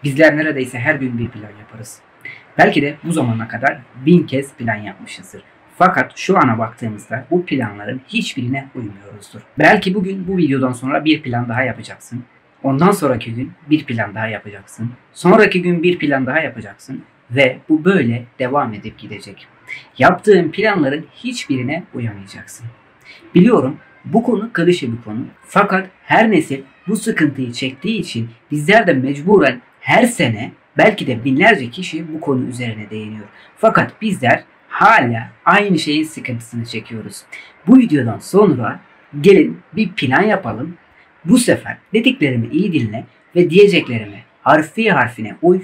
Bizler neredeyse her gün bir plan yaparız. Belki de bu zamana kadar 1000 kez plan yapmışızdır. Fakat şu ana baktığımızda bu planların hiçbirine uymuyoruzdur. Belki bugün bu videodan sonra bir plan daha yapacaksın. Ondan sonraki gün bir plan daha yapacaksın. Sonraki gün bir plan daha yapacaksın. Ve bu böyle devam edip gidecek. Yaptığın planların hiçbirine uyamayacaksın. Biliyorum bu konu klişe bir konu. Fakat her nesil bu sıkıntıyı çektiği için bizler de mecburen her sene belki de binlerce kişi bu konu üzerine değiniyor. Fakat bizler hala aynı şeyin sıkıntısını çekiyoruz. Bu videodan sonra gelin bir plan yapalım. Bu sefer dediklerimi iyi dinle ve diyeceklerimi harfi harfine uy.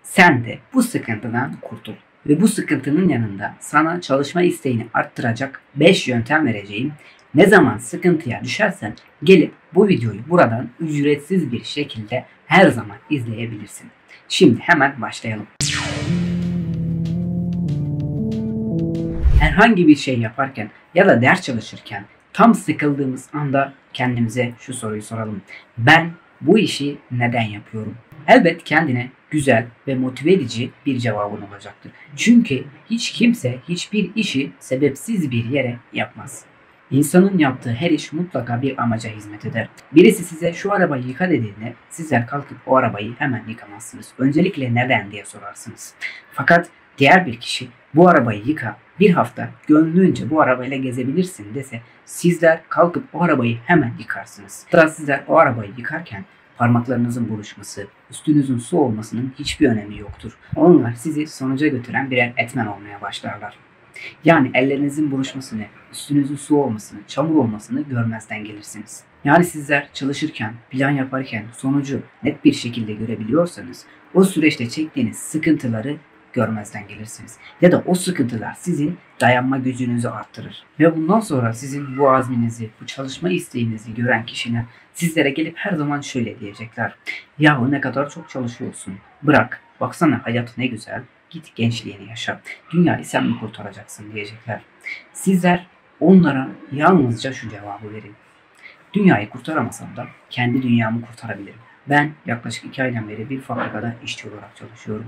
Sen de bu sıkıntıdan kurtul. Ve bu sıkıntının yanında sana çalışma isteğini arttıracak 5 yöntem vereceğim. Ne zaman sıkıntıya düşersen gelip bu videoyu buradan ücretsiz bir şekilde her zaman izleyebilirsin. Şimdi hemen başlayalım. Herhangi bir şey yaparken ya da ders çalışırken tam sıkıldığımız anda kendimize şu soruyu soralım. Ben bu işi neden yapıyorum? Elbet kendine güzel ve motive edici bir cevabın olacaktır. Çünkü hiç kimse hiçbir işi sebepsiz bir yere yapmaz. İnsanın yaptığı her iş mutlaka bir amaca hizmet eder. Birisi size şu arabayı yıka dediğinde sizler kalkıp o arabayı hemen yıkamazsınız. Öncelikle neden diye sorarsınız. Fakat diğer bir kişi bu arabayı yıka, bir hafta gönlünce bu arabayla gezebilirsin dese sizler kalkıp o arabayı hemen yıkarsınız. Hatta sizler o arabayı yıkarken parmaklarınızın buruşması, üstünüzün su olmasının hiçbir önemi yoktur. Onlar sizi sonuca götüren birer etmen olmaya başlarlar. Yani ellerinizin buruşmasını, üstünüzün su olmasını, çamur olmasını görmezden gelirsiniz. Yani sizler çalışırken, plan yaparken sonucu net bir şekilde görebiliyorsanız o süreçte çektiğiniz sıkıntıları görmezden gelirsiniz. Ya da o sıkıntılar sizin dayanma gücünüzü arttırır. Ve bundan sonra sizin bu azminizi, bu çalışma isteğinizi gören kişiler sizlere gelip her zaman şöyle diyecekler. Yahu ne kadar çok çalışıyorsun. Bırak, baksana hayat ne güzel. Git gençliğini yaşa. Dünyayı sen mi kurtaracaksın diyecekler. Sizler onlara yalnızca şu cevabı verin. Dünyayı kurtaramasam da kendi dünyamı kurtarabilirim. Ben yaklaşık 2 aydan beri bir fabrikada işçi olarak çalışıyorum.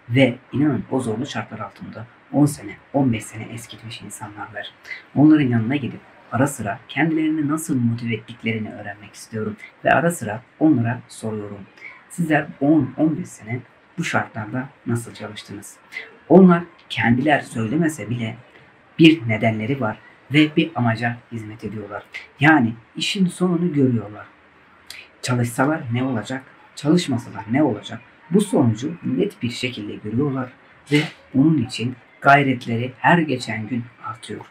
Ve inanın o zorlu şartlar altında 10 sene, 15 sene eskitmiş insanlar. Onların yanına gidip ara sıra kendilerini nasıl motive ettiklerini öğrenmek istiyorum. Ve ara sıra onlara soruyorum. Sizler 10-15 sene bu şartlarda nasıl çalıştınız? Onlar kendiler söylemese bile bir nedenleri var ve bir amaca hizmet ediyorlar. Yani işin sonunu görüyorlar. Çalışsalar ne olacak? Çalışmasalar ne olacak? Bu sonucu net bir şekilde görüyorlar ve bunun için gayretleri her geçen gün artıyor.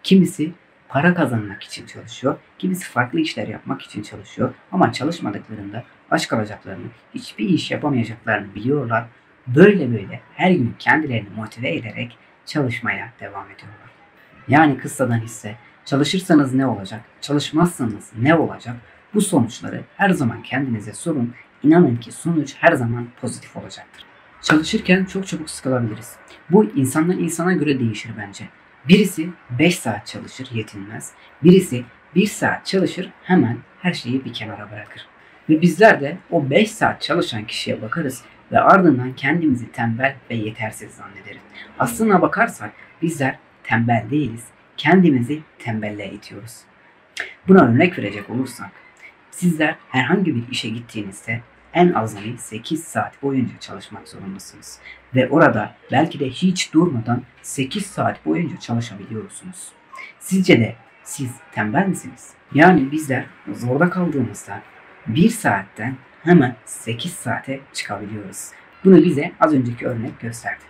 Kimisi para kazanmak için çalışıyor, kimisi farklı işler yapmak için çalışıyor ama çalışmadıklarında aç kalacaklarını, hiçbir iş yapamayacaklarını biliyorlar. Böyle her gün kendilerini motive ederek çalışmaya devam ediyorlar. Yani kıssadan hisse, çalışırsanız ne olacak, çalışmazsanız ne olacak? Bu sonuçları her zaman kendinize sorun. İnanın ki sonuç her zaman pozitif olacaktır. Çalışırken çok çabuk sıkılabiliriz. Bu insandan insana göre değişir bence. Birisi 5 saat çalışır yetinmez. Birisi 1 saat çalışır hemen her şeyi bir kenara bırakır. Ve bizler de o 5 saat çalışan kişiye bakarız ve ardından kendimizi tembel ve yetersiz zannederiz. Aslına bakarsak bizler tembel değiliz. Kendimizi tembelliğe itiyoruz. Buna örnek verecek olursak sizler herhangi bir işe gittiğinizde en azami 8 saat boyunca çalışmak zorundasınız. Ve orada belki de hiç durmadan 8 saat boyunca çalışabiliyorsunuz. Sizce de siz tembel misiniz? Yani bizler zorda kaldığımızda 1 saatten hemen 8 saate çıkabiliyoruz. Bunu bize az önceki örnek gösterdi.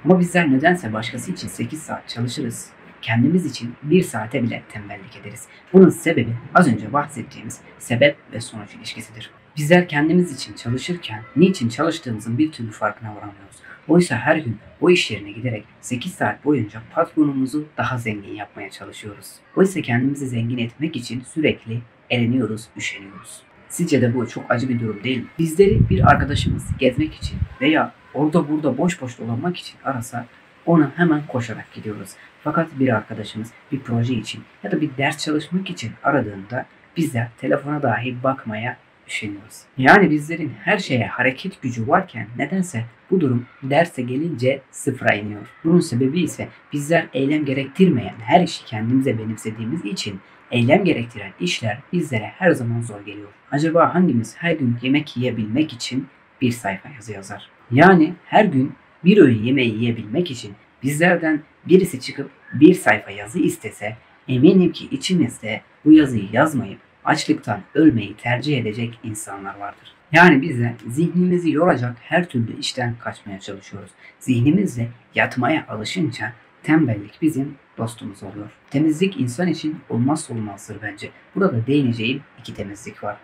Ama bizler nedense başkası için 8 saat çalışırız. Kendimiz için 1 saate bile tembellik ederiz. Bunun sebebi az önce bahsettiğimiz sebep ve sonuç ilişkisidir. Bizler kendimiz için çalışırken niçin çalıştığımızın bir türlü farkına varamıyoruz. Oysa her gün o iş yerine giderek 8 saat boyunca patronumuzu daha zengin yapmaya çalışıyoruz. Oysa kendimizi zengin etmek için sürekli eleniyoruz, üşeniyoruz. Sizce de bu çok acı bir durum değil mi? Bizleri bir arkadaşımız gezmek için veya orada burada boş boş dolanmak için arasa ona hemen koşarak gidiyoruz. Fakat bir arkadaşımız bir proje için ya da bir ders çalışmak için aradığında bizler telefona dahi bakmaya üşeniyoruz. Yani bizlerin her şeye hareket gücü varken nedense bu durum derse gelince sıfıra iniyor. Bunun sebebi ise bizler eylem gerektirmeyen her işi kendimize benimsediğimiz için eylem gerektiren işler bizlere her zaman zor geliyor. Acaba hangimiz her gün yemek yiyebilmek için bir sayfa yazı yazar? Yani her gün bir öğün yemeği yiyebilmek için bizlerden birisi çıkıp bir sayfa yazı istese, eminim ki içimizde bu yazıyı yazmayıp açlıktan ölmeyi tercih edecek insanlar vardır. Yani biz de zihnimizi yoracak her türlü işten kaçmaya çalışıyoruz. Zihnimizle yatmaya alışınca tembellik bizim dostumuz oluyor. Temizlik insan için olmazsa olmazdır bence. Burada değineceğim iki temizlik var.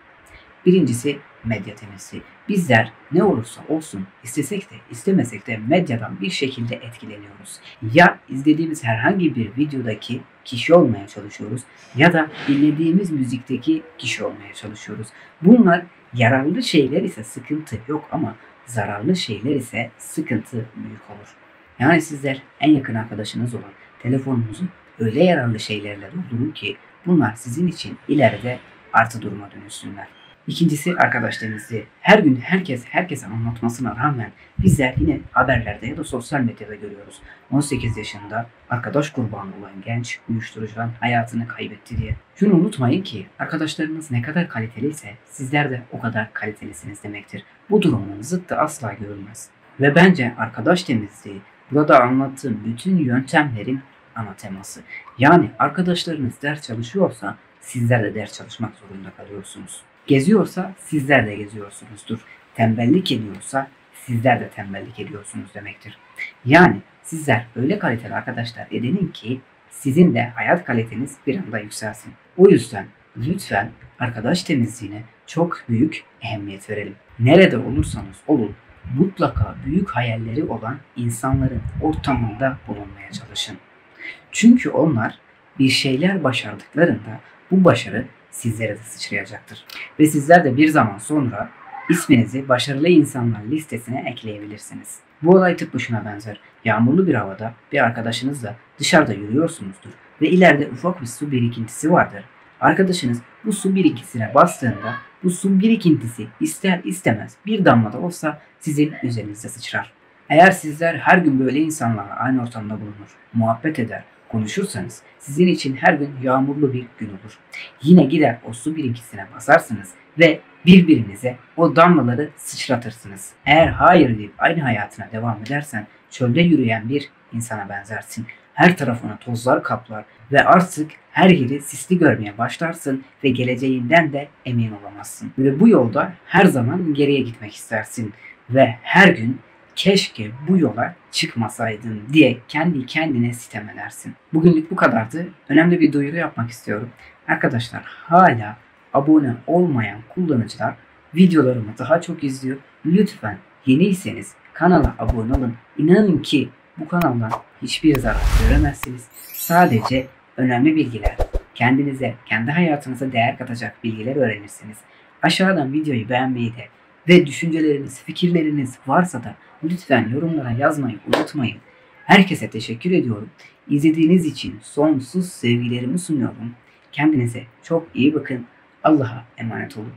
Birincisi medya temizliği. Bizler ne olursa olsun istesek de istemesek de medyadan bir şekilde etkileniyoruz. Ya izlediğimiz herhangi bir videodaki kişi olmaya çalışıyoruz ya da dinlediğimiz müzikteki kişi olmaya çalışıyoruz. Bunlar yararlı şeyler ise sıkıntı yok ama zararlı şeyler ise sıkıntı büyük olur. Yani sizler en yakın arkadaşınız olan telefonunuzu öyle yararlı şeylerle doldurun ki bunlar sizin için ileride artı duruma dönüşsünler. İkincisi arkadaş temizliği. Her gün herkese anlatmasına rağmen bizler yine haberlerde ya da sosyal medyada görüyoruz. 18 yaşında arkadaş kurbanı olan genç uyuşturucudan hayatını kaybetti diye. Şunu unutmayın ki arkadaşlarınız ne kadar kaliteliyse sizler de o kadar kalitelisiniz demektir. Bu durumun zıttı asla görülmez. Ve bence arkadaş temizliği burada anlattığım bütün yöntemlerin ana teması. Yani arkadaşlarınız ders çalışıyorsa sizler de ders çalışmak zorunda kalıyorsunuz. Geziyorsa sizler de geziyorsunuzdur. Tembellik ediyorsa sizler de tembellik ediyorsunuz demektir. Yani sizler öyle kaliteli arkadaşlar edinin ki sizin de hayat kaliteniz bir anda yükselsin. O yüzden lütfen arkadaş temizliğine çok büyük ehemmiyet verelim. Nerede olursanız olun mutlaka büyük hayalleri olan insanların ortamında bulunmaya çalışın. Çünkü onlar bir şeyler başardıklarında bu başarı sizlere de sıçrayacaktır. Ve sizler de bir zaman sonra isminizi başarılı insanlar listesine ekleyebilirsiniz. Bu olay tıpkı şuna benzer. Yağmurlu bir havada bir arkadaşınızla dışarıda yürüyorsunuzdur ve ileride ufak bir su birikintisi vardır. Arkadaşınız bu su birikintisine bastığında bu su birikintisi ister istemez bir damla da olsa sizin üzerinize sıçrar. Eğer sizler her gün böyle insanlarla aynı ortamda bulunur, muhabbet eder, konuşursanız sizin için her gün yağmurlu bir gün olur. Yine gider o su birikintisine basarsınız ve birbirinize o damlaları sıçratırsınız. Eğer hayır deyip aynı hayatına devam edersen çölde yürüyen bir insana benzersin. Her tarafına tozlar kaplar ve artık her yeri sisli görmeye başlarsın ve geleceğinden de emin olamazsın. Ve bu yolda her zaman geriye gitmek istersin ve her gün keşke bu yola çıkmasaydım diye kendi kendine sitem edersin. Bugünlük bu kadardı. Önemli bir duyuru yapmak istiyorum. Arkadaşlar hala abone olmayan kullanıcılar videolarımı daha çok izliyor. Lütfen yeniyseniz kanala abone olun. İnanın ki bu kanaldan hiçbir zarar göremezsiniz. Sadece önemli bilgiler, kendinize, kendi hayatınıza değer katacak bilgiler öğrenirsiniz. Aşağıdan videoyu beğenmeyi de ve düşünceleriniz, fikirleriniz varsa da lütfen yorumlara yazmayı unutmayın. Herkese teşekkür ediyorum. İzlediğiniz için sonsuz sevgilerimi sunuyorum. Kendinize çok iyi bakın. Allah'a emanet olun.